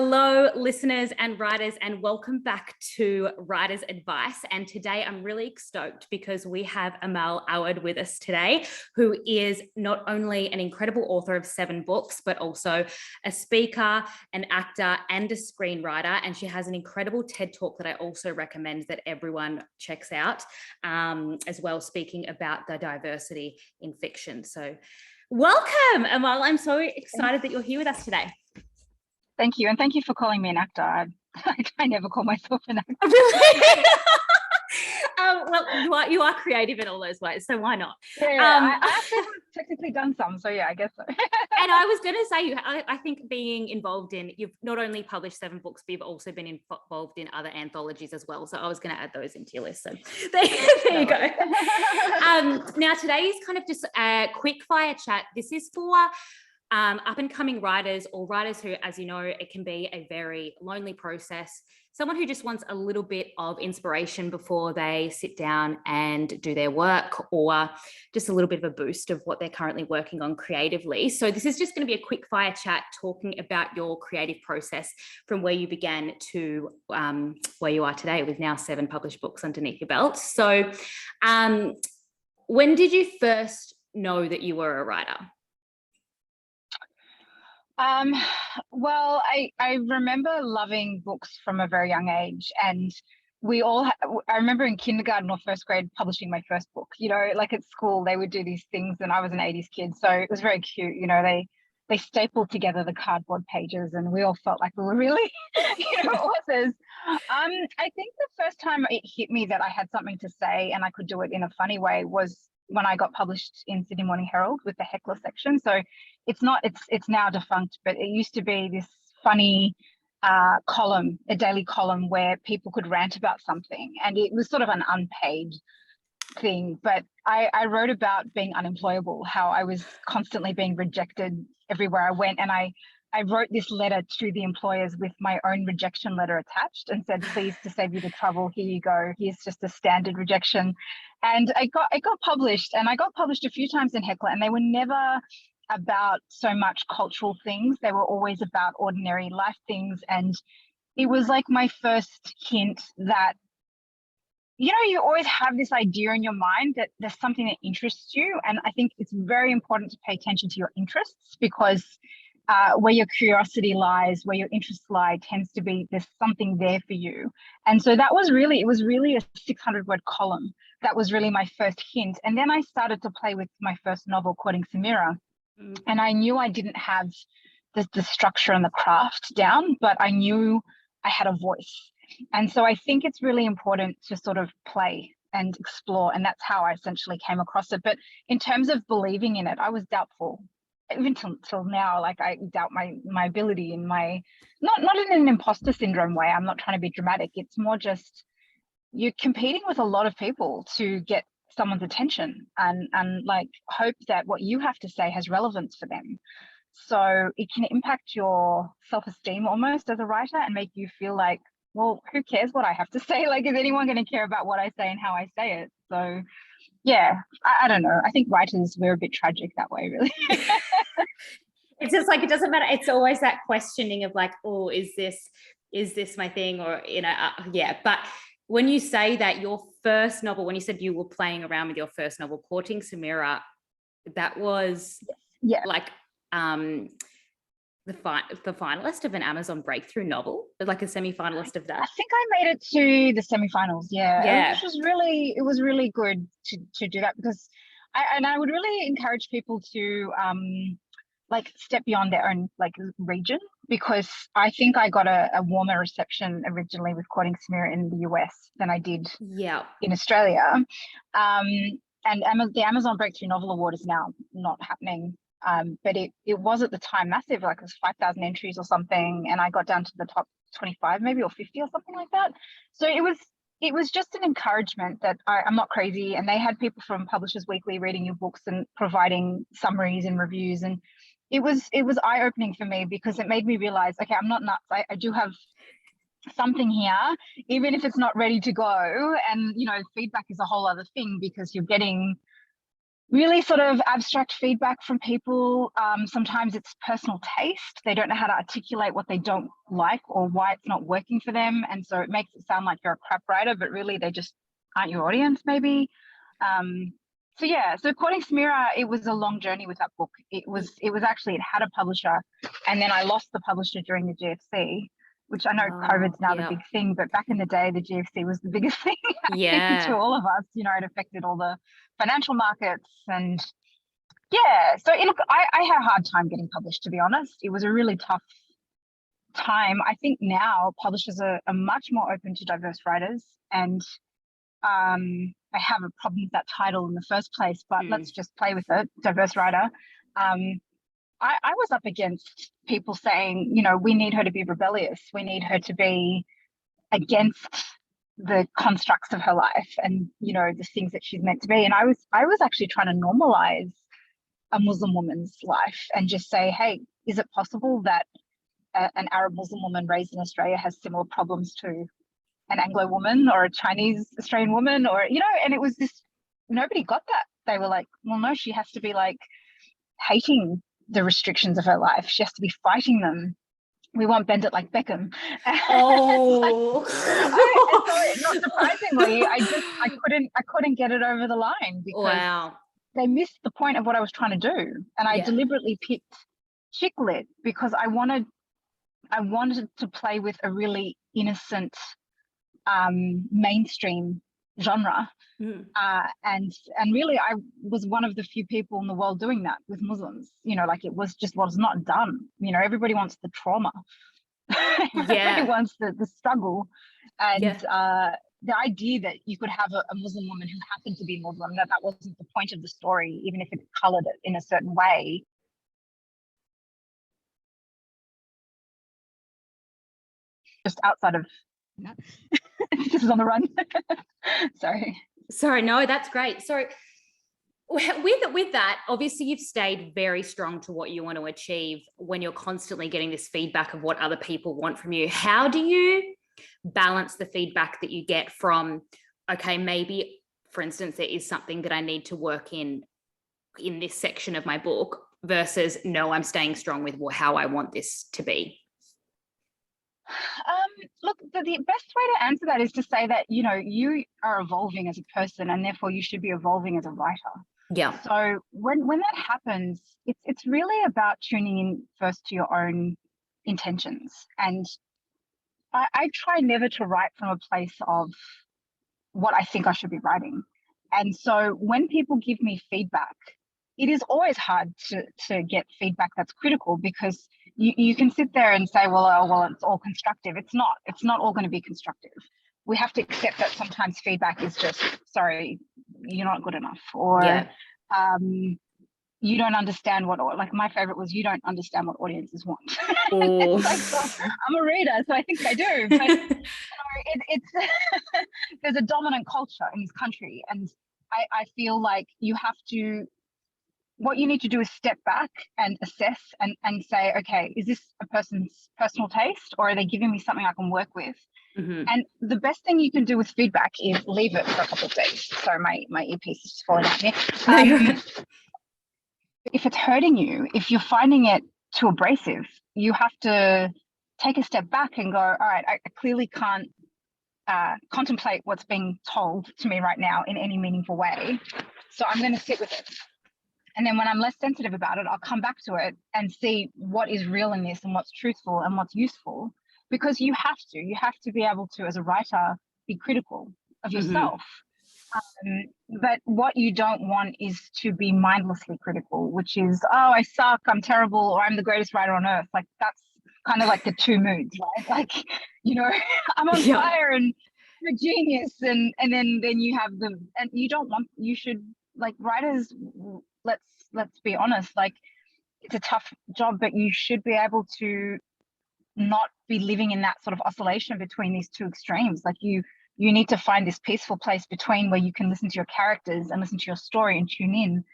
Hello, listeners and writers, and welcome back to Writer's Advice. And today I'm really stoked because we have Amal Awad with us today, who is not only an incredible author of 7 books, but also a speaker, an actor, and a screenwriter. And she has an incredible TED Talk that I also recommend that everyone checks out, as well, speaking about the diversity in fiction. So welcome, Amal. I'm so excited that you're here with us today. Thank you. And thank you for calling me an actor. I never call myself an actor. Well, you are creative in all those ways, so why not? I actually have technically done some, so yeah, I guess so. And I was going to say, I think being involved in, you've not only published 7 books, but you've also been involved in other anthologies as well. So I was going to add those into your list. So there you go. Now, today is kind of just a quick fire chat. This is for up and coming writers, or writers who, as you know, it can be a very lonely process. Someone who just wants a little bit of inspiration before they sit down and do their work, or just a little bit of a boost of what they're currently working on creatively. So this is just going to be a quick fire chat talking about your creative process from where you began to where you are today, with now 7 published books underneath your belt. So when did you first know that you were a writer? Well, I remember loving books from a very young age, and I remember in kindergarten or first grade publishing my first book. You know, like at school they would do these things, and I was an 80s kid, so it was very cute. You know, they stapled together the cardboard pages, and we all felt like we were really, authors. I think the first time it hit me that I had something to say and I could do it in a funny way was when I got published in Sydney Morning Herald with the heckler section. So it's now defunct, but it used to be this funny column, a daily column where people could rant about something, and it was sort of an unpaid thing. But I wrote about being unemployable, how I was constantly being rejected everywhere I went, and I wrote this letter to the employers with my own rejection letter attached and said, please, to save you the trouble, here you go. Here's just a standard rejection. And it got published, and I got published a few times in Heckler, and they were never about so much cultural things. They were always about ordinary life things. And it was like my first hint that, you always have this idea in your mind that there's something that interests you. And I think it's very important to pay attention to your interests, because where your curiosity lies, where your interests lie, tends to be there's something there for you. And so it was really a 600-word column. That was really my first hint. And then I started to play with my first novel, Quoting Samira. And I knew I didn't have the structure and the craft down, but I knew I had a voice. And so I think it's really important to sort of play and explore. And that's how I essentially came across it. But in terms of believing in it, I was doubtful. Even till now, like I doubt my ability and my not in an imposter syndrome way. I'm not trying to be dramatic. It's more just you're competing with a lot of people to get someone's attention and like hope that what you have to say has relevance for them. So it can impact your self-esteem almost as a writer and make you feel like, well, who cares what I have to say? Like, is anyone going to care about what I say and how I say it? So yeah, I don't know. I think writers, we're a bit tragic that way, really. It's just like, it doesn't matter. It's always that questioning of like, oh, is this my thing? Or, yeah. But when you say that your first novel, when you said you were playing around with your first novel, Courting Samira, that was like the finalist of an Amazon breakthrough novel, like a semi-finalist of that. I think I made it to the semi-finals. Yeah. Which was really good to do that, because I would really encourage people to like step beyond their own like region, because I think I got a warmer reception originally with Quoting Samira in the US than I did in Australia. And the Amazon Breakthrough Novel Award is now not happening. But it was at the time massive, like it was 5,000 entries or something, and I got down to the top 25 maybe, or 50 or something like that. So it was just an encouragement that I'm not crazy, and they had people from Publishers Weekly reading your books and providing summaries and reviews, and it was eye-opening for me, because it made me realize, okay, I'm not nuts. I do have something here, even if it's not ready to go. And feedback is a whole other thing, because you're getting really sort of abstract feedback from people. Sometimes it's personal taste. They don't know how to articulate what they don't like or why it's not working for them. And so it makes it sound like you're a crap writer, but really they just aren't your audience, maybe. So yeah, so Quoting Samira, it was a long journey with that book. It was actually, it had a publisher, and then I lost the publisher during the GFC, which I know COVID's now the big thing, but back in the day, the GFC was the biggest thing happening to all of us. You know, it affected all the financial markets, and yeah. So look, I had a hard time getting published, to be honest. It was a really tough time. I think now publishers are much more open to diverse writers, and I have a problem with that title in the first place, but let's just play with it. Diverse writer. I was up against people saying, you know, we need her to be rebellious. We need her to be against the constructs of her life and, you know, the things that she's meant to be. And I was actually trying to normalize a Muslim woman's life and just say, hey, is it possible that an Arab Muslim woman raised in Australia has similar problems to an Anglo woman or a Chinese Australian woman, or, you know? And it was this, nobody got that. They were like, well, no, she has to be like hating the restrictions of her life. She has to be fighting them. We won't bend it like Beckham. Oh, so not surprisingly, I couldn't get it over the line because they missed the point of what I was trying to do. And I deliberately picked chick lit because I wanted to play with a really innocent mainstream genre. And really I was one of the few people in the world doing that with Muslims. You know, like it was not done. You know, everybody wants the trauma. Everybody wants the struggle. And the idea that you could have a Muslim woman who happened to be Muslim, that wasn't the point of the story, even if it colored it in a certain way. Just outside of this is on the run. Sorry, no, that's great. So with that, obviously you've stayed very strong to what you want to achieve when you're constantly getting this feedback of what other people want from you. How do you balance the feedback that you get from, okay, maybe for instance there is something that I need to work in this section of my book, versus no, I'm staying strong with how I want this to be? Look, the best way to answer that is to say that, you know, you are evolving as a person and therefore you should be evolving as a writer. Yeah. So when that happens, it's really about tuning in first to your own intentions. And I try never to write from a place of what I think I should be writing. And so when people give me feedback, it is always hard to get feedback that's critical, because you can sit there and say, well, it's all constructive. It's not all going to be constructive. We have to accept that sometimes feedback is just, sorry, you're not good enough, or you don't understand like my favorite was, you don't understand what audiences want. It's like, well, I'm a reader, so I think I do. But it's there's a dominant culture in this country, and I feel like what you need to do is step back and assess and say, okay, is this a person's personal taste, or are they giving me something I can work with? And the best thing you can do with feedback is leave it for a couple of days. Sorry, my earpiece is just falling out here. If it's hurting you, if you're finding it too abrasive, you have to take a step back and go, all right, I clearly can't contemplate what's being told to me right now in any meaningful way. So I'm going to sit with it. And then when I'm less sensitive about it, I'll come back to it and see what is real in this and what's truthful and what's useful. Because you have to be able to, as a writer, be critical of yourself. But what you don't want is to be mindlessly critical, which is, oh, I suck, I'm terrible, or I'm the greatest writer on earth. Like that's kind of like the two moods, right? Like, you know, I'm on fire and I'm a genius, and then you have and you should, like, writers, let's be honest, like it's a tough job, but you should be able to not be living in that sort of oscillation between these two extremes. Like you need to find this peaceful place between, where you can listen to your characters and listen to your story and tune in,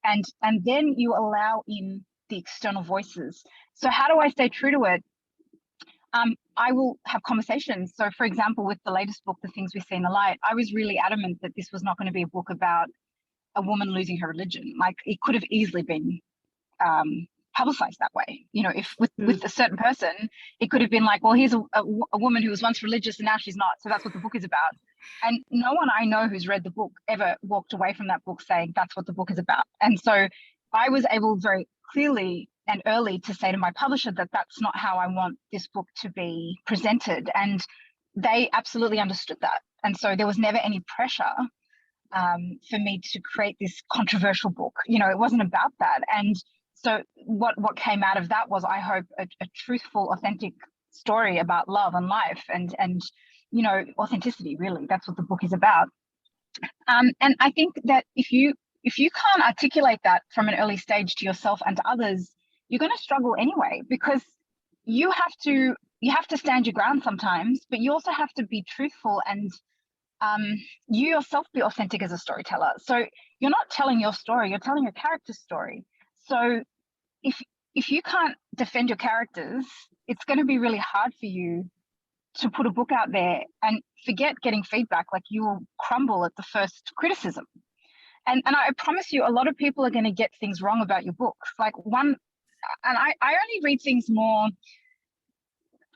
and then you allow in the external voices. So how do I stay true to it? I will have conversations. So for example, with the latest book, The Things We See in the Light, I was really adamant that this was not going to be a book about a woman losing her religion. Like, it could have easily been publicized that way. You know, if with a certain person, it could have been like, well, here's a woman who was once religious and now she's not, so that's what the book is about. And no one I know who's read the book ever walked away from that book saying that's what the book is about. And so I was able very clearly and early to say to my publisher that that's not how I want this book to be presented, and they absolutely understood that. And so there was never any pressure for me to create this controversial book. You know, it wasn't about that. And so what came out of that was, I hope, a truthful, authentic story about love and life and you know, authenticity. Really, that's what the book is about. And I think that if you can't articulate that from an early stage to yourself and to others, you're going to struggle anyway, because you have to stand your ground sometimes, but you also have to be truthful and you yourself be authentic as a storyteller. So you're not telling your story, you're telling your character's story. So if you can't defend your characters, it's going to be really hard for you to put a book out there, and forget getting feedback. Like, you will crumble at the first criticism. And I promise you, a lot of people are going to get things wrong about your book. Like, I only read things more.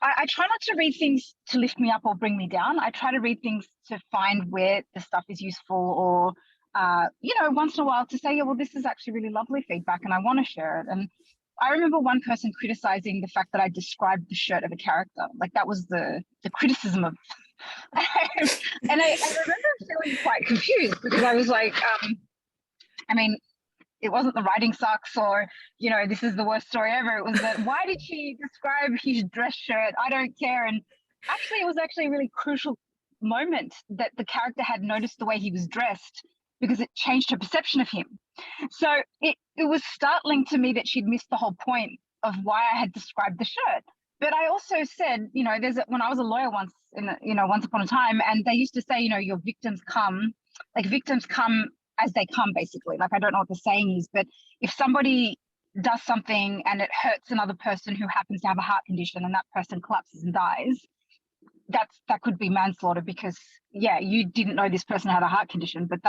I try not to read things to lift me up or bring me down. I try to read things to find where the stuff is useful, or, you know, once in a while to say, yeah, well, this is actually really lovely feedback and I want to share it. And I remember one person criticizing the fact that I described the shirt of a character. Like, that was the criticism of, and I remember feeling quite confused, because I was like, I mean, it wasn't the writing sucks or, you know, this is the worst story ever. It was that, why did she describe his dress shirt? I don't care. And actually, it was actually a really crucial moment that the character had noticed the way he was dressed, because it changed her perception of him. So it was startling to me that she'd missed the whole point of why I had described the shirt. But I also said, you know, when I was a lawyer once upon a time, and they used to say, you know, your victims come as they come, basically. Like, I don't know what the saying is, but if somebody does something and it hurts another person who happens to have a heart condition, and that person collapses and dies, that could be manslaughter, because, yeah, you didn't know this person had a heart condition, but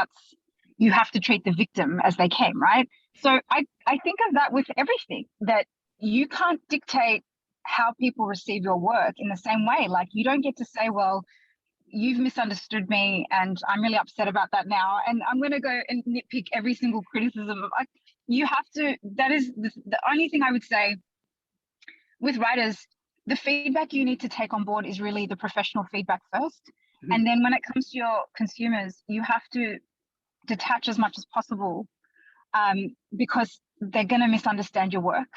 you have to treat the victim as they came, right? So I think of that with everything, that you can't dictate how people receive your work in the same way. Like, you don't get to say, well, you've misunderstood me and I'm really upset about that now, and I'm going to go and nitpick every single criticism. You have to, that is the only thing I would say with writers. The feedback you need to take on board is really the professional feedback first. Mm-hmm. And then when it comes to your consumers, you have to detach as much as possible, because they're going to misunderstand your work.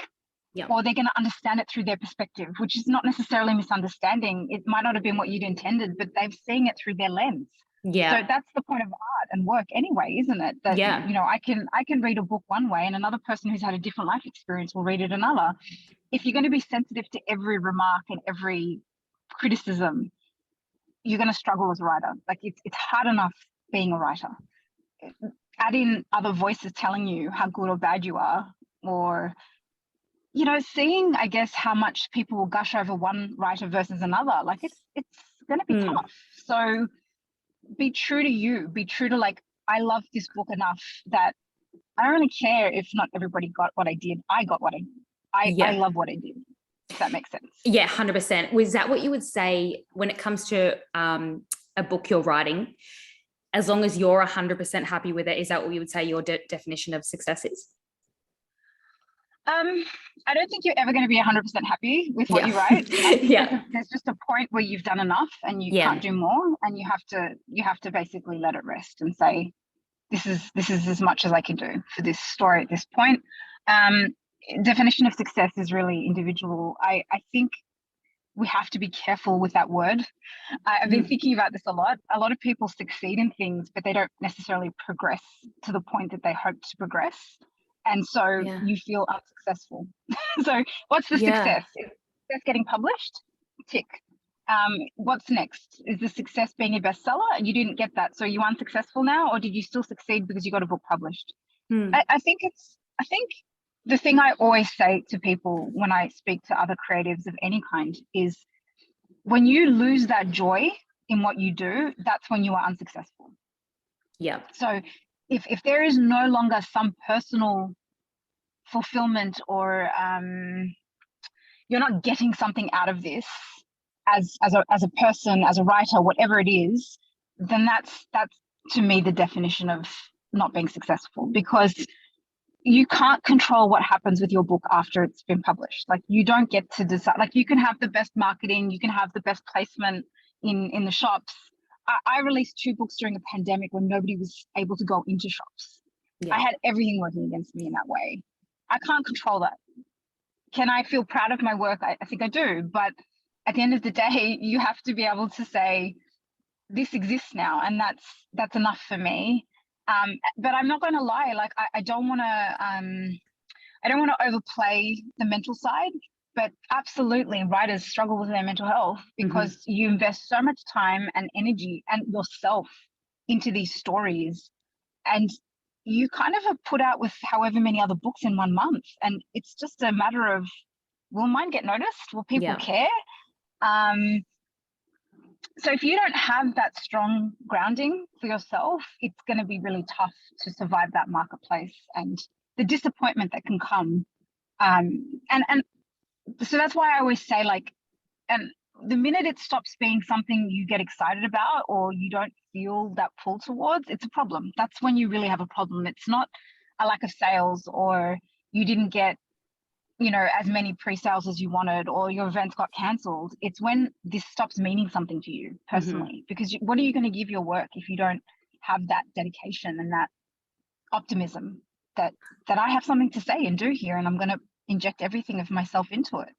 Yep. Or they're going to understand it through their perspective, which is not necessarily misunderstanding. It might not have been what you'd intended, but they're seeing it through their lens. Yeah. So that's the point of art and work anyway, isn't it? That, you know, I can read a book one way, and another person who's had a different life experience will read it another. If you're going to be sensitive to every remark and every criticism, you're going to struggle as a writer. Like, it's hard enough being a writer. Add in other voices telling you how good or bad you are, or, you know, seeing, I guess, how much people will gush over one writer versus another. Like, it's going to be tough. So be true to you. Be true to, like, I love this book enough that I don't really care if not everybody got what I did. I got what I love what I did. If that makes sense. Yeah, 100%. Was that what you would say when it comes to a book you're writing? As long as you're 100% happy with it, is that what you would say your definition of success is? I don't think you're ever going to be 100% happy with what you write. I think there's just a point where you've done enough and you can't do more, and you have to basically let it rest and say, this is as much as I can do for this story at this point. Definition of success is really individual. I think we have to be careful with that word. I've been thinking about this a lot. A lot of people succeed in things, but they don't necessarily progress to the point that they hope to progress. And so you feel unsuccessful. So what's the success? Is success getting published? Tick. What's next? Is the success being a bestseller and you didn't get that? So are you unsuccessful now, or did you still succeed because you got a book published? I think the thing I always say to people when I speak to other creatives of any kind is, when you lose that joy in what you do, that's when you are unsuccessful. Yeah. So if there is no longer some personal fulfillment, or you're not getting something out of this as a person, as a writer, whatever it is, then that's to me the definition of not being successful, because you can't control what happens with your book after it's been published. Like, you don't get to decide. Like, you can have the best marketing, you can have the best placement in the shops. I released 2 books during a pandemic when nobody was able to go into shops. Yeah. I had everything working against me in that way. I can't control that. Can I feel proud of my work? I think I do. But at the end of the day, you have to be able to say, this exists now, and that's enough for me. But I'm not going to lie. Like, I don't want to overplay the mental side, but absolutely writers struggle with their mental health because you invest so much time and energy and yourself into these stories, and you kind of are put out with however many other books in 1 month, and it's just a matter of, will mine get noticed? Will people care? So if you don't have that strong grounding for yourself, it's going to be really tough to survive that marketplace and the disappointment that can come. And so that's why I always say, like, and the minute it stops being something you get excited about or you don't feel that pull towards, it's a problem. That's when you really have a problem. It's not a lack of sales, or you didn't get, as many pre-sales as you wanted, or your events got cancelled. It's when this stops meaning something to you personally, because what are you going to give your work if you don't have that dedication and that optimism that I have something to say and do here, and I'm going to inject everything of myself into it.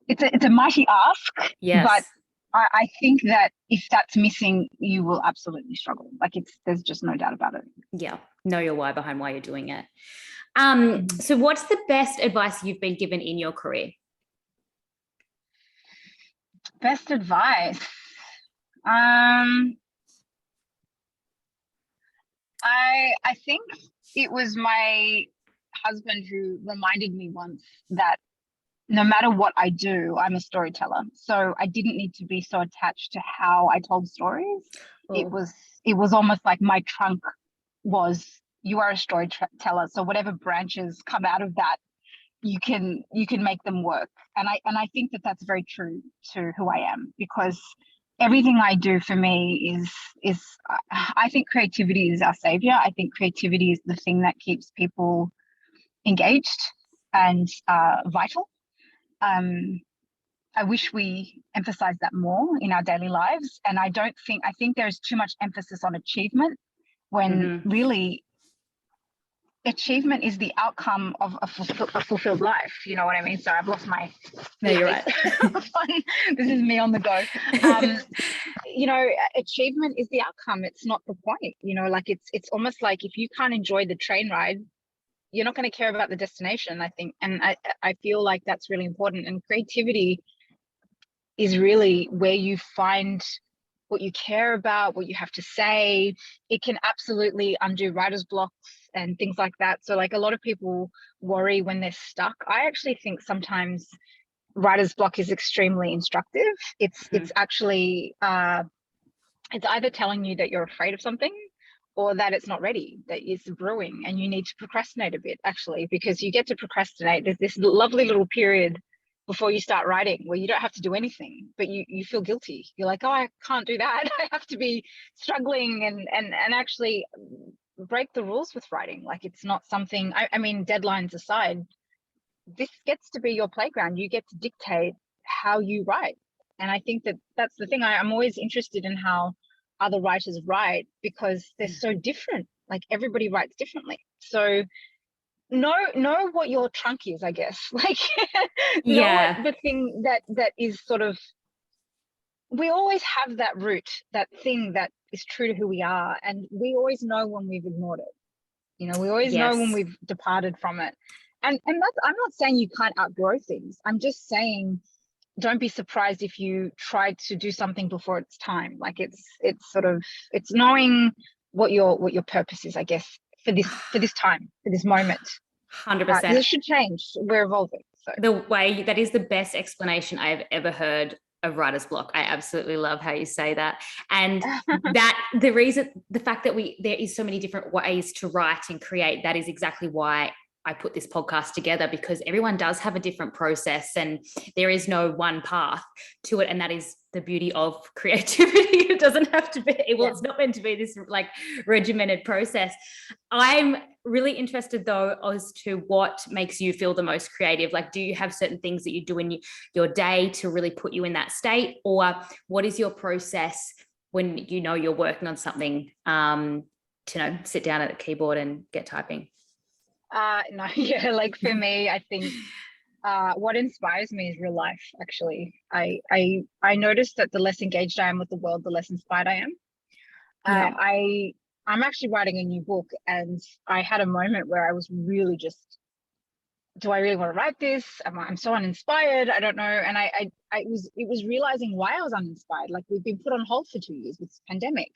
It's a mighty ask. Yes. But I think that if that's missing, you will absolutely struggle. Like, there's just no doubt about it. Yeah. Know your why behind why you're doing it. So what's the best advice you've been given in your career? Best advice. I think it was my husband who reminded me once that no matter what I do, I'm a storyteller. So I didn't need to be so attached to how I told stories. Oh. It was almost like my trunk was, you are a storyteller. So whatever branches come out of that, you can make them work. And I think that that's very true to who I am, because everything I do for me is I think creativity is our savior. I think creativity is the thing that keeps people engaged and vital. I wish we emphasize that more in our daily lives. And I think there's too much emphasis on achievement, when really achievement is the outcome of a fulfilled life. You know what I mean? So I've lost my... No, you're right. This is me on the go. Achievement is the outcome. It's not the point. Like, it's almost like if you can't enjoy the train ride, you're not going to care about the destination, I think. And I feel like that's really important. And creativity is really where you find what you care about, what you have to say. It can absolutely undo writer's blocks and things like that. So, like, a lot of people worry when they're stuck. I actually think sometimes writer's block is extremely instructive. It's actually it's either telling you that you're afraid of something, or that it's not ready, that it's brewing, and you need to procrastinate a bit, actually, because you get to procrastinate. There's this lovely little period before you start writing where you don't have to do anything, but you feel guilty. You're like, oh, I can't do that. I have to be struggling and actually break the rules with writing. Like, it's not something, I mean, deadlines aside, this gets to be your playground. You get to dictate how you write. And I think that that's the thing. I'm always interested in how other writers write, because they're so different. Like, everybody writes differently. So know what your trunk is, I guess. Like, know the thing that is sort of, we always have that root, that thing that is true to who we are, and we always know when we've ignored it. We always know when we've departed from it. And that's, I'm not saying you can't outgrow things. I'm just saying, don't be surprised if you try to do something before it's time. Like, it's knowing what your purpose is, I guess, for this time, for this moment. 100%. This should change. We're evolving. So the way that is the best explanation I've ever heard of writer's block. I absolutely love how you say that. And that the fact that there is so many different ways to write and create, that is exactly why I put this podcast together, because everyone does have a different process and there is no one path to it. And that is the beauty of creativity. It doesn't have to be, well, it's not meant to be this like regimented process. I'm really interested though as to what makes you feel the most creative. Like, do you have certain things that you do in your day to really put you in that state? Or what is your process when you know you're working on something to sit down at a keyboard and get typing? No, yeah, like for me, I think what inspires me is real life. Actually, I noticed that the less engaged I am with the world, the less inspired I am. I'm actually writing a new book, and I had a moment where I was really just, do I really want to write this? I'm so uninspired. I don't know. And it was realizing why I was uninspired. Like, we've been put on hold for 2 years with this pandemic.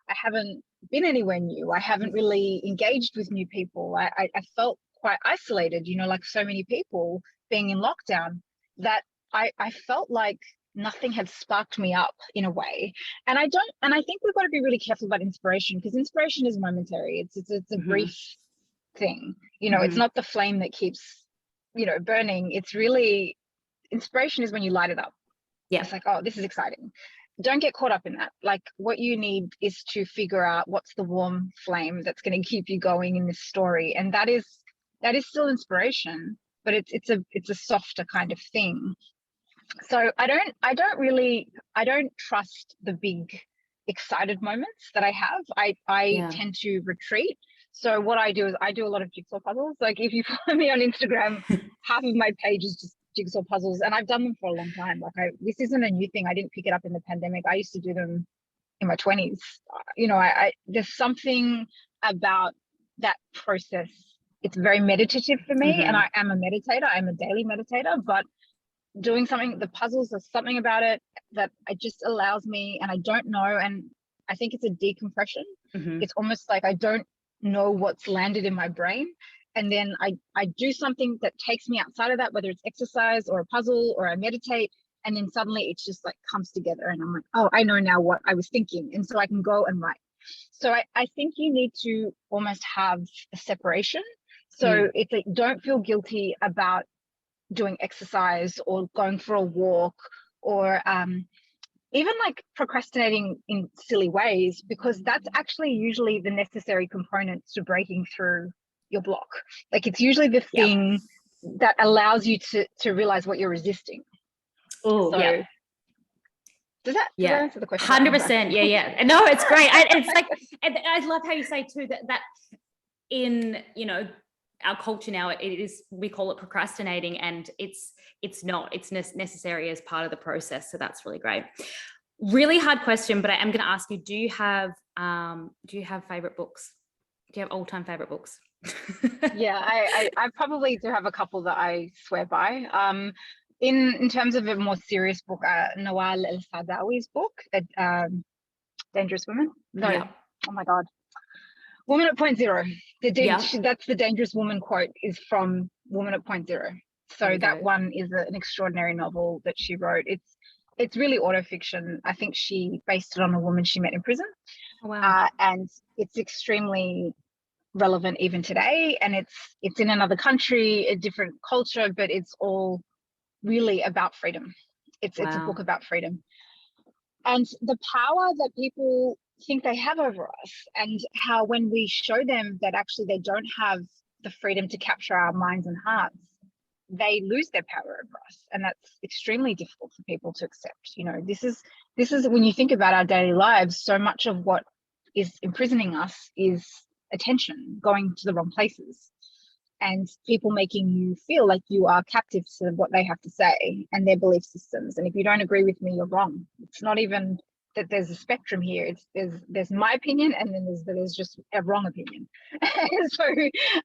I haven't been anywhere new. I haven't really engaged with new people. I felt quite isolated, like so many people being in lockdown, that I felt like nothing had sparked me up in a way. And I think we've got to be really careful about inspiration, because inspiration is momentary. It's a brief thing. It's not the flame that keeps, burning. It's really, inspiration is when you light it up. Yeah. It's like, oh, this is exciting. Don't get caught up in that. Like, what you need is to figure out what's the warm flame that's going to keep you going in this story. And that is still inspiration, but it's a softer kind of thing. So I don't trust the big excited moments that I have. I tend to retreat. So what I do is I do a lot of jigsaw puzzles. Like, if you follow me on Instagram, half of my page is just jigsaw puzzles, and I've done them for a long time. Like, this isn't a new thing. I didn't pick it up in the pandemic. I used to do them in my 20s. There's something about that process. It's very meditative for me, and I am a meditator. I'm a daily meditator, but doing something, the puzzles, there's something about it that it just allows me, and I don't know, and I think it's a decompression. It's almost like I don't know what's landed in my brain, and then I do something that takes me outside of that, whether it's exercise or a puzzle or I meditate, and then suddenly it's just like comes together, and I'm like, oh, I know now what I was thinking, and so I can go and write. So I think you need to almost have a separation. So it's like, don't feel guilty about doing exercise or going for a walk, or even like procrastinating in silly ways, because that's actually usually the necessary components to breaking through your block. Like, it's usually the thing that allows you to realize what you're resisting. Oh, so does that answer the question? 100%. Yeah. No, it's great. It's like, I love how you say too that in our culture now, we call it procrastinating, and it's necessary as part of the process. So that's really great. Really hard question, but I am going to ask you, do you have favorite books? Do you have all-time favorite books? Yeah, I probably do have a couple that I swear by. In terms of a more serious book, Newal El-Saadawi's book, Dangerous Women. No, oh my God. Woman at Point Zero. That's the Dangerous Woman quote, is from Woman at Point Zero. So that one is an extraordinary novel that she wrote. It's really autofiction. I think she based it on a woman she met in prison. Oh, wow. And it's extremely relevant even today. And it's in another country, a different culture, but it's all really about freedom. It's a book about freedom. And the power that people think they have over us, and how when we show them that actually they don't have the freedom to capture our minds and hearts, they lose their power over us. And that's extremely difficult for people to accept. This is when you think about our daily lives, so much of what is imprisoning us is attention going to the wrong places, and people making you feel like you are captive to what they have to say and their belief systems. And if you don't agree with me, you're wrong. It's not even that there's a spectrum here. There's my opinion, and then there's just a wrong opinion. And so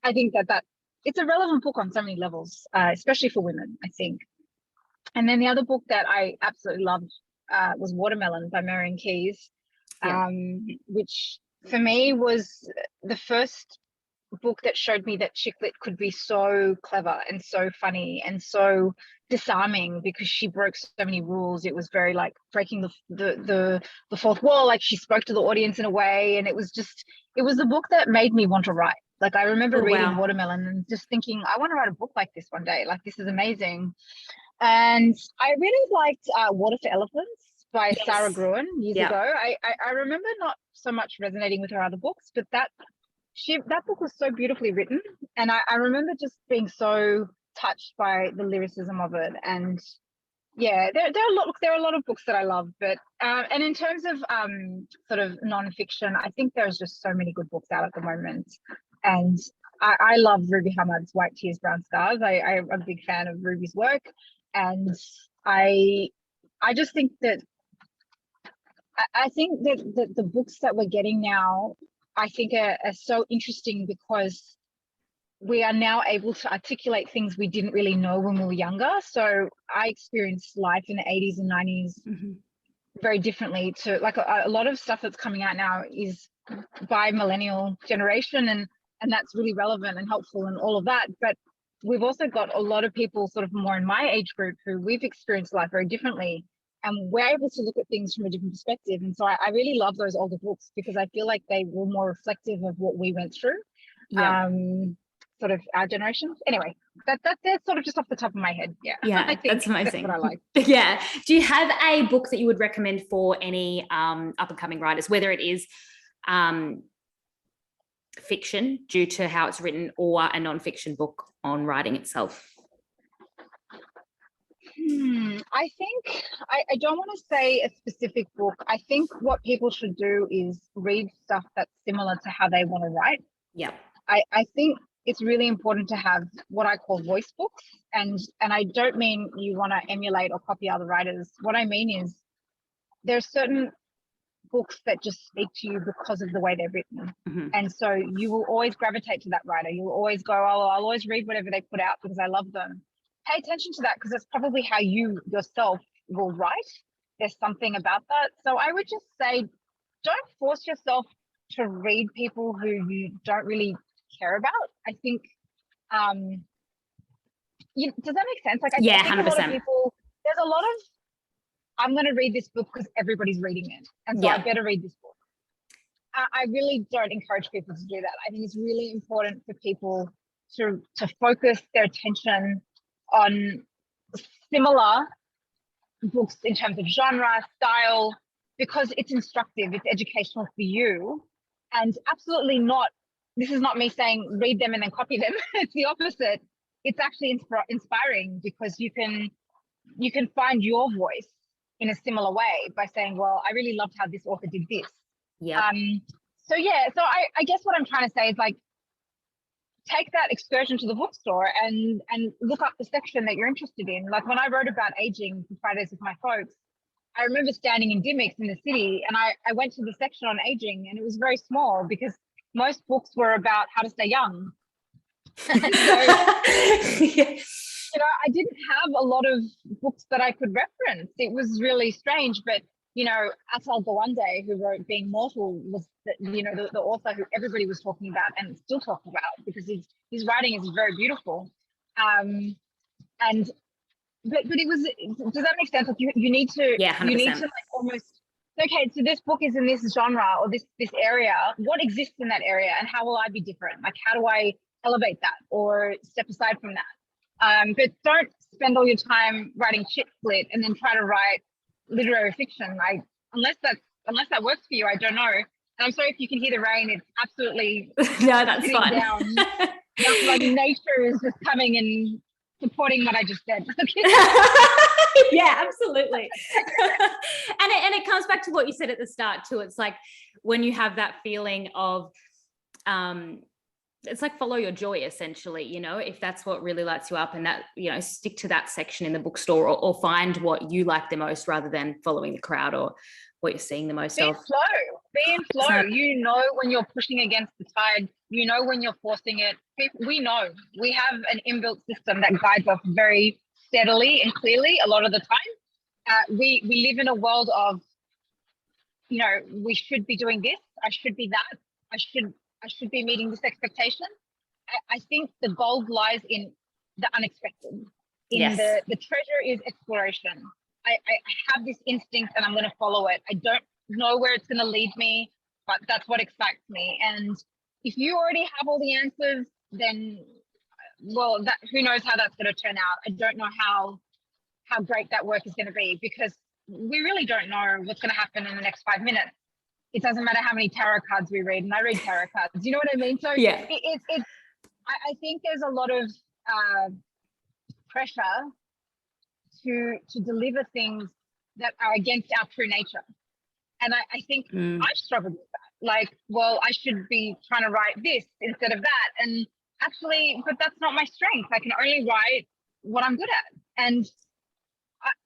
I think that it's a relevant book on so many levels, especially for women, I think. And then the other book that I absolutely loved was Watermelon by Marion Keyes, which for me was the first book that showed me that chick lit could be so clever and so funny and so disarming, because she broke so many rules. It was very like breaking the fourth wall. Like, she spoke to the audience in a way, and it was a book that made me want to write. Like, I remember Oh, reading wow. Watermelon and just thinking, I want to write a book like this one day. Like, this is amazing. And I really liked Water for Elephants by Sarah Yes. Gruen years Yeah. ago. I remember not so much resonating with her other books, but that book was so beautifully written, and I remember just being so touched by the lyricism of it. And yeah, there are a lot of books that I love, but and in terms of sort of nonfiction, I think there's just so many good books out at the moment. And I love Ruby Hammad's White Tears, Brown Scars. I'm a big fan of Ruby's work, and I just think that I think that the books that we're getting now, I think are so interesting, because we are now able to articulate things we didn't really know when we were younger. So I experienced life in the 80s and 90s very differently to like a lot of stuff that's coming out now is by millennial generation, and that's really relevant and helpful and all of that. But we've also got a lot of people sort of more in my age group who we've experienced life very differently, and we're able to look at things from a different perspective. And so I really love those older books, because I feel like they were more reflective of what we went through. Yeah. Sort of our generation. Anyway, that's sort of just off the top of my head. Yeah. Yeah, I think that's amazing. that's what I like. Yeah. Do you have a book that you would recommend for any up and coming writers, whether it is fiction due to how it's written, or a non-fiction book on writing itself? I think I don't want to say a specific book. I think what people should do is read stuff that's similar to how they want to write. Yeah. I think it's really important to have what I call voice books. And I don't mean you want to emulate or copy other writers. What I mean is there's certain books that just speak to you because of the way they're written. And so you will always gravitate to that writer. You'll always go, oh, I'll always read whatever they put out because I love them. Pay attention to that, because that's probably how you yourself will write. There's something about that. So I would just say, don't force yourself to read people who you don't really care about. I think, does that make sense? Like, I think 100%. a lot of people, there's a lot of, I'm going to read this book because everybody's reading it, and so I better read this book. I really don't encourage people to do that. I think it's really important for people to focus their attention on similar books in terms of genre, style, because it's instructive, it's educational for you. And absolutely not, this is not me saying read them and then copy them. It's the opposite. It's actually inspiring, because you can find your voice in a similar way by saying, well, I really loved how this author did this. Yeah. So I guess what I'm trying to say is, like, take that excursion to the bookstore and look up the section that you're interested in. Like, when I wrote about aging for Fridays with my folks, I remember standing in Dimmicks in the city, and I went to the section on aging, and it was very small because most books were about how to stay young. So, I didn't have a lot of books that I could reference. It was really strange, but Atal Gawande, who wrote Being Mortal, was the author who everybody was talking about and still talking about, because his writing is very beautiful. But it was, does that make sense? Like, you need to, 100%. you need to like almost, okay, so this book is in this genre or this area. What exists in that area, and how will I be different? Like, how do I elevate that or step aside from that? But don't spend all your time writing chick lit and then try to write literary fiction. Unless that works for you, I don't know. And I'm sorry if you can hear the rain. It's absolutely no, that's fine. Down. Like, nature is just coming and supporting what I just said. Yeah, absolutely. and it comes back to what you said at the start too. It's like when you have that feeling of it's like follow your joy, essentially, if that's what really lights you up, and that, stick to that section in the bookstore, or find what you like the most rather than following the crowd or what you're seeing the most of. Be in flow. You know when you're pushing against the tide, when you're forcing it. We know we have an inbuilt system that guides us very steadily and clearly a lot of the time. We live in a world of, we should be doing this, I should be that, I should I should be meeting this expectation. I think the gold lies in the unexpected. In Yes. the treasure is exploration. I have this instinct and I'm going to follow it. I don't know where it's going to lead me, but that's what excites me. And if you already have all the answers, then, well, that who knows how that's going to turn out. I don't know how great that work is going to be, because we really don't know what's going to happen in the next 5 minutes. It doesn't matter how many tarot cards we read, and I read tarot cards. You know what I mean? So Yeah. I think there's a lot of pressure to deliver things that are against our true nature. And I think I've struggled with that. Like, well, I should be trying to write this instead of that. And actually, but that's not my strength. I can only write what I'm good at. And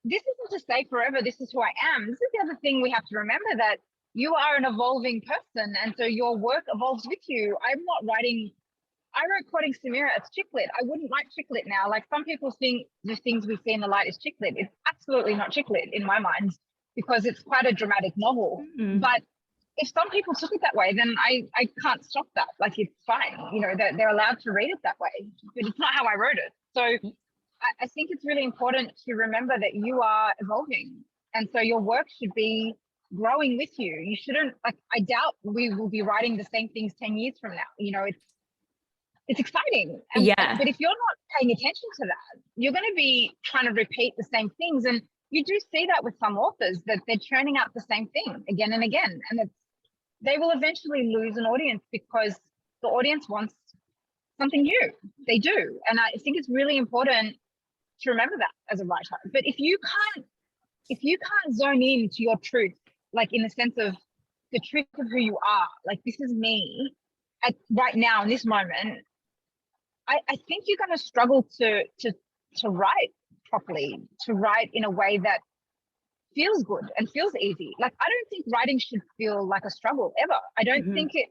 this isn't to say forever, this is who I am. This is the other thing we have to remember, that you are an evolving person. And so your work evolves with you. I'm not writing, I wrote quoting Samira as chick lit. I wouldn't write chick lit now. Like, some people think the things we see in the light is chick lit. It's absolutely not chick lit in my mind, because it's quite a dramatic novel. But if some people took it that way, then I can't stop that. Like, it's fine. You know, they're allowed to read it that way, but it's not how I wrote it. So I think it's really important to remember that you are evolving. And so your work should be growing with you. You shouldn't, like, I doubt we will be writing the same things 10 years from now. You know, it's exciting. But if you're not paying attention to that, you're going to be trying to repeat the same things. And you do see that with some authors, that they're churning out the same thing again and again. And they will eventually lose an audience, because the audience wants something new. They do. And I think it's really important to remember that as a writer. But if you can't zone in to your truth, like in the sense of the truth of who you are, like, this is me right now in this moment, I think you're going to struggle to write properly, to write in a way that feels good and feels easy. Like, I don't think writing should feel like a struggle ever. I don't mean to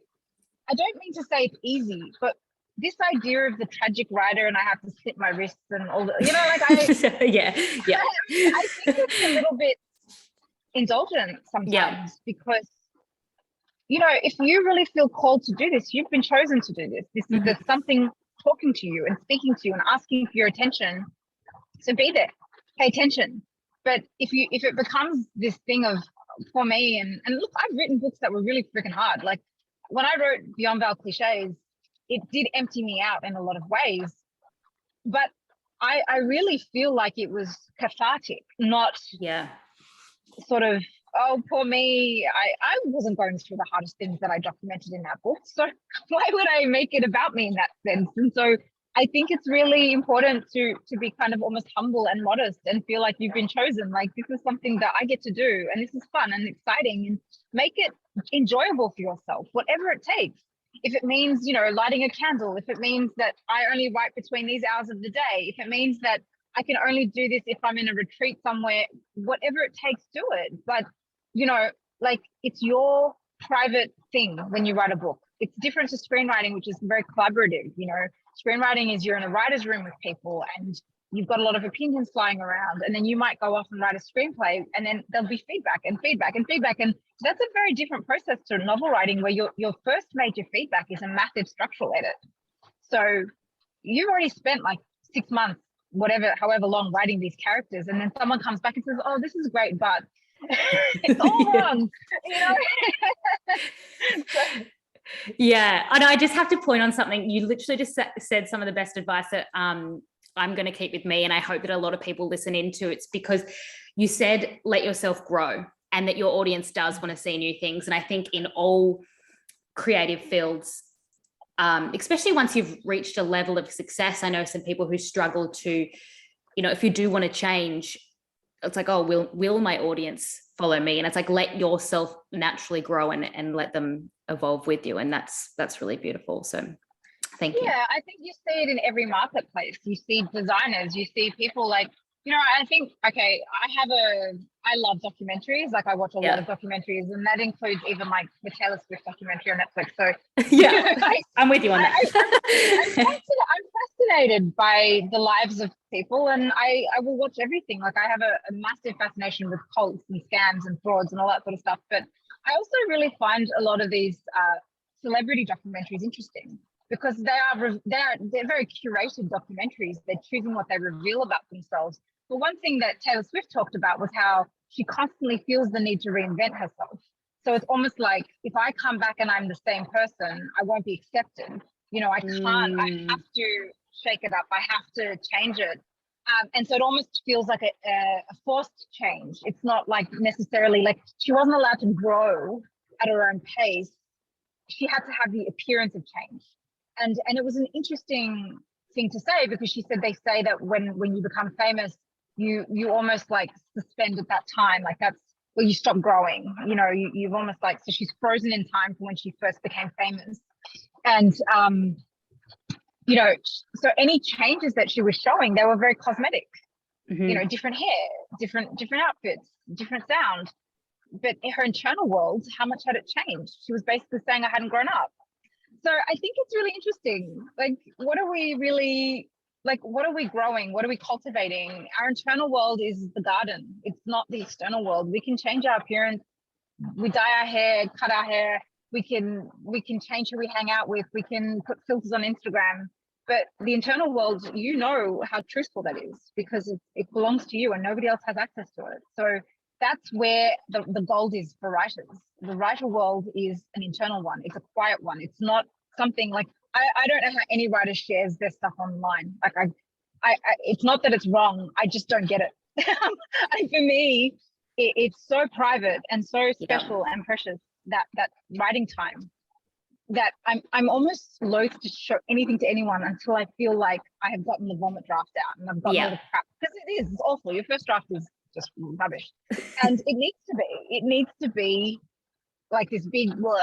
say it's easy, but this idea of the tragic writer and I have to slit my wrists and all the, you know, like I think it's a little bit indulgent sometimes, because, you know, if you really feel called to do this, you've been chosen to do this. This is there's something talking to you and speaking to you and asking for your attention. So be there, pay attention. But if it becomes this thing of, for me, and look, I've written books that were really freaking hard. Like, when I wrote Beyond Veil Cliches, it did empty me out in a lot of ways, but I really feel like it was cathartic, not sort of, oh, poor me. I wasn't going through the hardest things that I documented in that book. So why would I make it about me in that sense? And so I think it's really important to be kind of almost humble and modest and feel like you've been chosen. Like, this is something that I get to do, and this is fun and exciting, and make it enjoyable for yourself, whatever it takes. If it means, you know, lighting a candle, if it means that I only write between these hours of the day, if it means that I can only do this if I'm in a retreat somewhere, whatever it takes, do it. But, you know, like, it's your private thing when you write a book. It's different to screenwriting, which is very collaborative. You know, screenwriting is you're in a writer's room with people and you've got a lot of opinions flying around, and then you might go off and write a screenplay, and then there'll be feedback and feedback and feedback. And that's a very different process to novel writing, where your first major feedback is a massive structural edit. So you've already spent like 6 months, however long, writing these characters, and then someone comes back and says, oh, this is great, but it's all wrong, you know? Yeah, and I just have to point on something. You literally just said some of the best advice that I'm going to keep with me, and I hope that a lot of people listen into. It's because you said let yourself grow, and that your audience does want to see new things. And I think in all creative fields, especially once you've reached a level of success, I know some people who struggle to, you know, if you do want to change, it's like, oh, will my audience follow me? And it's like, let yourself naturally grow and let them evolve with you. And that's really beautiful. So thank you. Yeah, I think you see it in every marketplace. You see designers, you see people like, you know, I think, okay, I love documentaries. Like, I watch a lot of documentaries, and that includes even like the Taylor Swift documentary on Netflix. So yeah, I'm with you on that. I'm fascinated by the lives of people, and I will watch everything. Like, I have a massive fascination with cults and scams and frauds and all that sort of stuff. But I also really find a lot of these celebrity documentary is interesting because they're very curated documentaries. They're choosing what they reveal about themselves. But one thing that Taylor Swift talked about was how she constantly feels the need to reinvent herself. So it's almost like if I come back and I'm the same person, I won't be accepted. You know, I can't, I have to shake it up. I have to change it. And so it almost feels like a forced change. It's not like necessarily like she wasn't allowed to grow at her own pace. She had to have the appearance of change. And it was an interesting thing to say because she said they say that when you become famous, you almost like suspend at that time. Like that's where you stop growing. You know, you've almost like, so she's frozen in time from when she first became famous. And you know, so any changes that she was showing, they were very cosmetic. You know, different hair, different outfits, different sound. But in her internal world, how much had it changed? She was basically saying I hadn't grown up. So I think it's really interesting. Like, what are we really, like, what are we growing? What are we cultivating? Our internal world is the garden. It's not the external world. We can change our appearance. We dye our hair, cut our hair. We can change who we hang out with. We can put filters on Instagram. But the internal world, you know how truthful that is because it belongs to you and nobody else has access to it. So that's where the gold is for writers. The writer world is an internal one. It's a quiet one. It's not something like, I don't know how any writer shares their stuff online. Like I it's not that it's wrong. I just don't get it. And for me, it's so private and so special and precious, that writing time, that I'm almost loath to show anything to anyone until I feel like I have gotten the vomit draft out and I've gotten all the crap, because it's awful. Your first draft is just rubbish. And it needs to be like this big blur,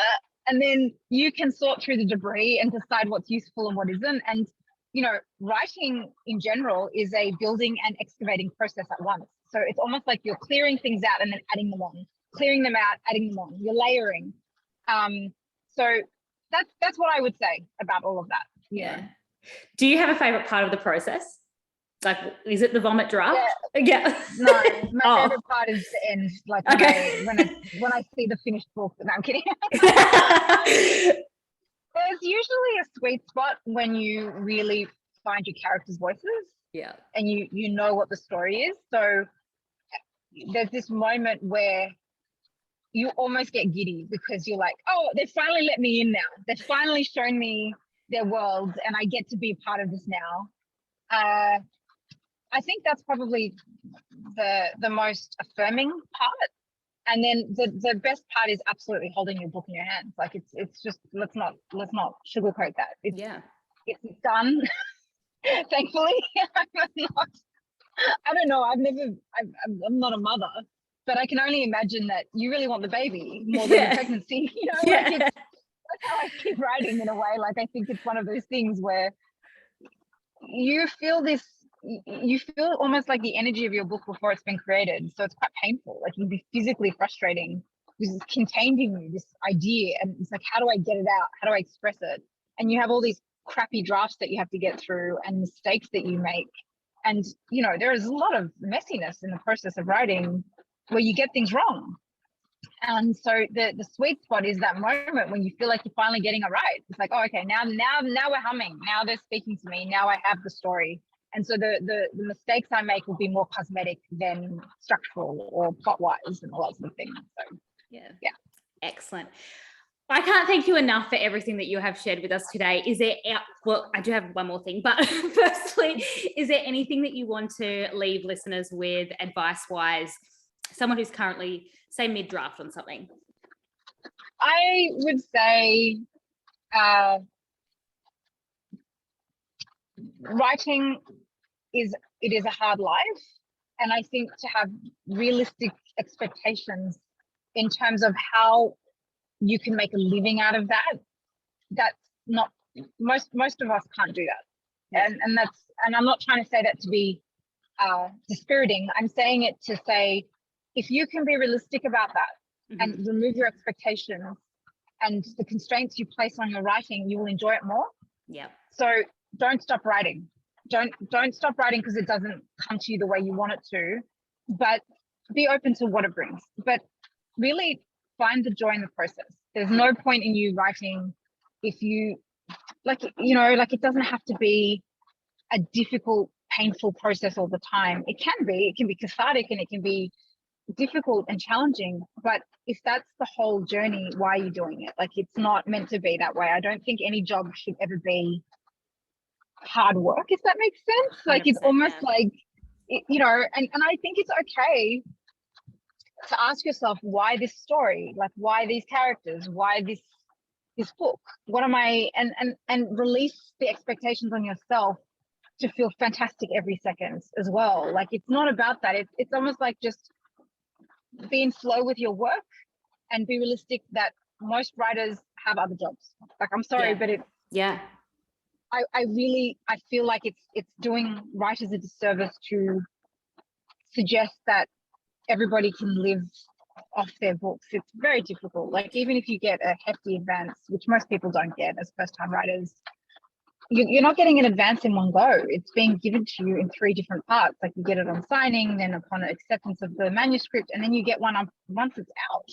and then you can sort through the debris and decide what's useful and what isn't. And you know, writing in general is a building and excavating process at once. So it's almost like you're clearing things out and then adding them on, clearing them out, adding them on. You're layering. So that's what I would say about all of that. Yeah. Do you have a favorite part of the process? Like, is it the vomit draft? Yeah. No, my favorite part is the end. Like when I see the finished book. No, I'm kidding. There's usually a sweet spot when you really find your characters' voices. Yeah. And you know what the story is. So there's this moment where you almost get giddy because you're like, oh, they finally let me in now. They've finally shown me their world and I get to be a part of this now. I think that's probably the most affirming part. And then the best part is absolutely holding your book in your hands. Like it's just, let's not sugarcoat that. It's done. Thankfully. I don't know. I'm not a mother, but I can only imagine that you really want the baby more than the pregnancy. You know, like that's how I keep writing in a way. Like I think it's one of those things where you feel almost like the energy of your book before it's been created. So it's quite painful. Like it can be physically frustrating because it's contained in you, this idea. And it's like, how do I get it out? How do I express it? And you have all these crappy drafts that you have to get through and mistakes that you make. And, you know, there is a lot of messiness in the process of writing where you get things wrong. And so the sweet spot is that moment when you feel like you're finally getting it right. It's like, oh, okay, now we're humming. Now they're speaking to me. Now I have the story. And so the mistakes I make will be more cosmetic than structural or plot-wise and all that sort of thing. So yeah. Excellent. I can't thank you enough for everything that you have shared with us today. Well, I do have one more thing, but firstly, is there anything that you want to leave listeners with advice-wise, someone who's currently, say, mid-draft on something? I would say writing is a hard life. And I think to have realistic expectations in terms of how you can make a living out of that's not, most of us can't do that. And I'm not trying to say that to be dispiriting. I'm saying it to say, if you can be realistic about that and remove your expectations and the constraints you place on your writing, you will enjoy it more. Yeah. So don't stop writing. Don't stop writing because it doesn't come to you the way you want it to, but be open to what it brings. But really find the joy in the process. There's no point in you writing if you like, you know, like it doesn't have to be a difficult, painful process all the time. It can be cathartic and it can be difficult and challenging, but if that's the whole journey, why are you doing it? Like, it's not meant to be that way. I don't think any job should ever be hard work, if that makes sense. Like, it's almost like, you know, and I think it's okay to ask yourself, why this story? Like, why these characters? Why this book? What am I, and release the expectations on yourself to feel fantastic every second as well. Like, it's not about that. It's almost like just being slow with your work and be realistic that most writers have other jobs. Like, I'm sorry, but I feel like it's doing writers a disservice to suggest that everybody can live off their books. It's very difficult. Like, even if you get a hefty advance, which most people don't get as first-time writers, you're not getting an advance in one go. It's being given to you in 3 different parts. Like, you get it on signing, then upon acceptance of the manuscript, and then you get one once it's out.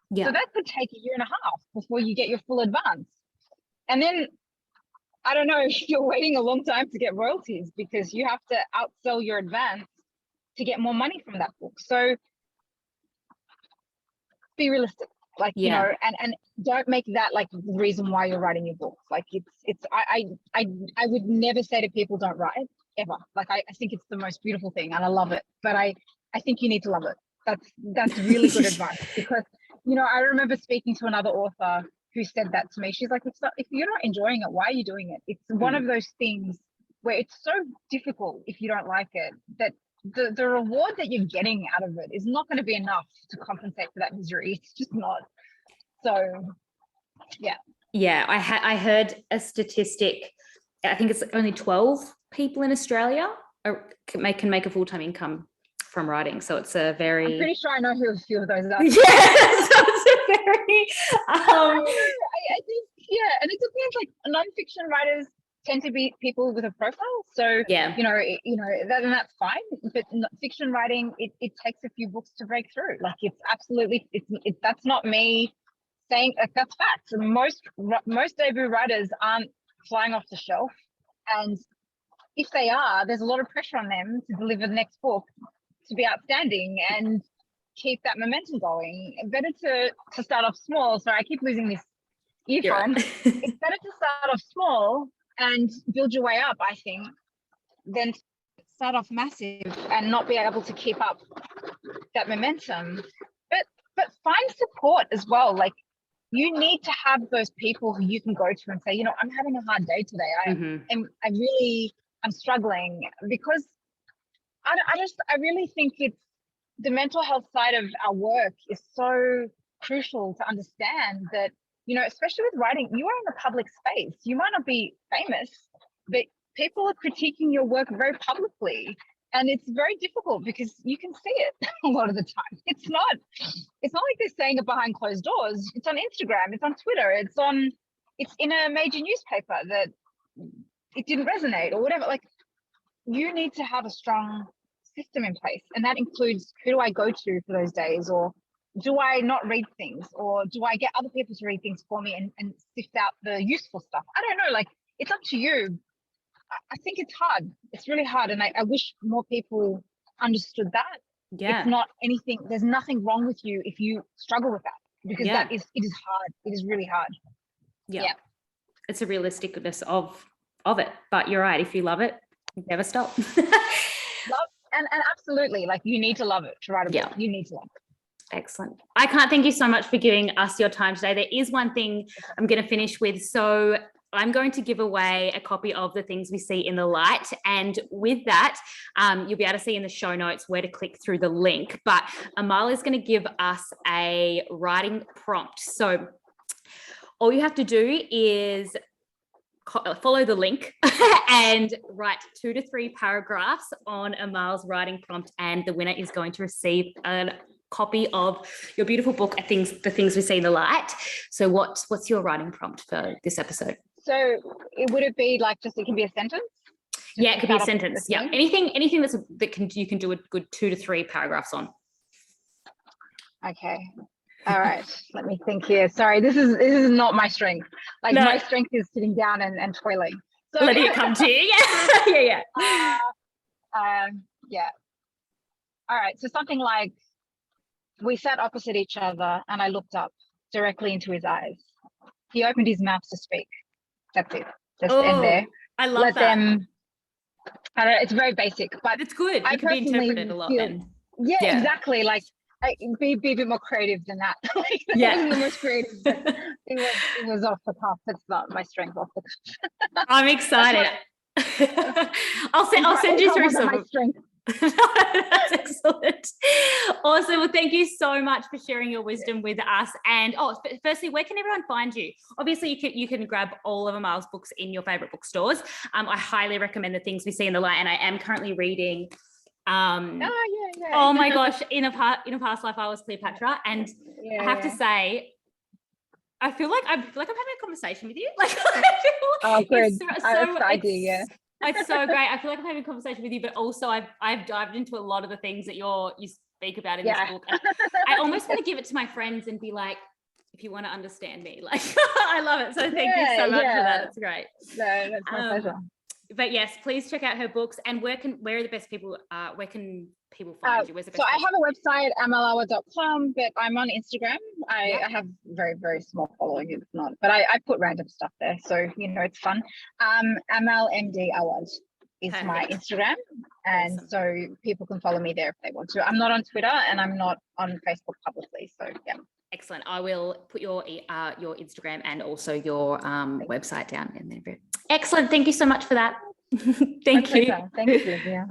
Yeah. So that could take 1.5 years before you get your full advance. And then, I don't know, you're waiting a long time to get royalties because you have to outsell your advance to get more money from that book. So be realistic. Like, you know, and don't make that like the reason why you're writing your book. Like, I would never say to people, don't write ever. Like, I think it's the most beautiful thing and I love it, but I think you need to love it. That's really good advice, because, you know, I remember speaking to another author who said that to me. She's like, if you're not enjoying it, why are you doing it? It's one of those things where it's so difficult if you don't like it, that the reward that you're getting out of it is not going to be enough to compensate for that misery. It's just not. So, yeah. I heard a statistic. I think it's only 12 people in Australia can make a full-time income from writing. So it's a very. I'm pretty sure I know who a few of those are. Yeah, so it's a very. I think, and it depends. Like, non-fiction writers tend to be people with a profile, so you know that, and that's fine. But fiction writing, it takes a few books to break through. Like, it's absolutely, that's not me saying, like, that's facts. Most debut writers aren't flying off the shelf, and if they are, there's a lot of pressure on them to deliver the next book to be outstanding and keep that momentum going. Better to start off small. Sorry, I keep losing this earphone. It's better to start off small and build your way up, I think, than start off massive and not be able to keep up that momentum. But find support as well. Like, you need to have those people who you can go to and say, you know, I'm having a hard day today. I'm struggling, because I really think it's the mental health side of our work is so crucial to understand that. You know, especially with writing, you are in a public space. You might not be famous, but people are critiquing your work very publicly. And it's very difficult because you can see it a lot of the time. It's not like they're saying it behind closed doors. It's on Instagram, it's on Twitter, it's in a major newspaper that it didn't resonate or whatever. Like, you need to have a strong system in place. And that includes, who do I go to for those days? Or do I not read things, or do I get other people to read things for me and sift out the useful stuff? I don't know. Like, it's up to you. I think it's hard. It's really hard. And I wish more people understood that. Yeah. It's not anything. There's nothing wrong with you if you struggle with that, because it is hard. It is really hard. Yeah. It's a realisticness of it. But you're right. If you love it, never stop. And absolutely, like, you need to love it to write a book. You need to love it. Excellent. I can't thank you so much for giving us your time today. There is one thing I'm going to finish with. So I'm going to give away a copy of The Things We See in the Light. And with that, you'll be able to see in the show notes where to click through the link. But Amal is going to give us a writing prompt. So all you have to do is follow the link and write 2 to 3 paragraphs on Amal's writing prompt. And the winner is going to receive a copy of your beautiful book, The Things We See in the Light. So what's your writing prompt for this episode? So would it be like, just, it can be a sentence? Yeah, it could be a sentence. Yeah, anything you can do a good 2 to 3 paragraphs on. Okay. All right, let me think here. Sorry, this is not my strength. Like No, my strength is sitting down and toiling. So letting it come to you. Yeah, yeah, yeah. All right. So something like we sat opposite each other and I looked up directly into his eyes. He opened his mouth to speak. That's it. Just end there. Oh, I love Let that. them, I don't know, it's very basic, but It's good. I You can be personally interpreted a lot feel, then. yeah, Yeah. exactly. Like be a bit more creative than that. Like, that Yeah. wasn't the most creative, but it was off the cuff. It's not my strength off the cuff. I'm excited. I'll send you through My some. strength. That's excellent. Awesome. Well, thank you so much for sharing your wisdom with us. And firstly, where can everyone find you? Obviously, you can grab all of Amal's books in your favorite bookstores. I highly recommend The Things We See in the Light, and I am currently reading. Oh my gosh! In a past life, I was Cleopatra, and I have to say, I feel like I'm having a conversation with you. Like, oh, good. It's so great. I feel like I'm having a conversation with you, but also I've dived into a lot of the things that you speak about in this book. And I almost want to give it to my friends and be like, if you want to understand me, like, I love it. So thank you so much for that. It's great. No, that's my pleasure. But yes, please check out her books. And where can people find you? Where's the best so I place? have a website, amalawad.com, but I'm on Instagram. I have very, very small following. It's not, but I put random stuff there. So, it's fun. Amal MD Awad is my Instagram. And so people can follow me there if they want to. I'm not on Twitter and I'm not on Facebook publicly. So yeah. Excellent. I will put your Instagram and also your website down in there. Excellent. Thank you so much for that. Thank you. Thank you, Olivia.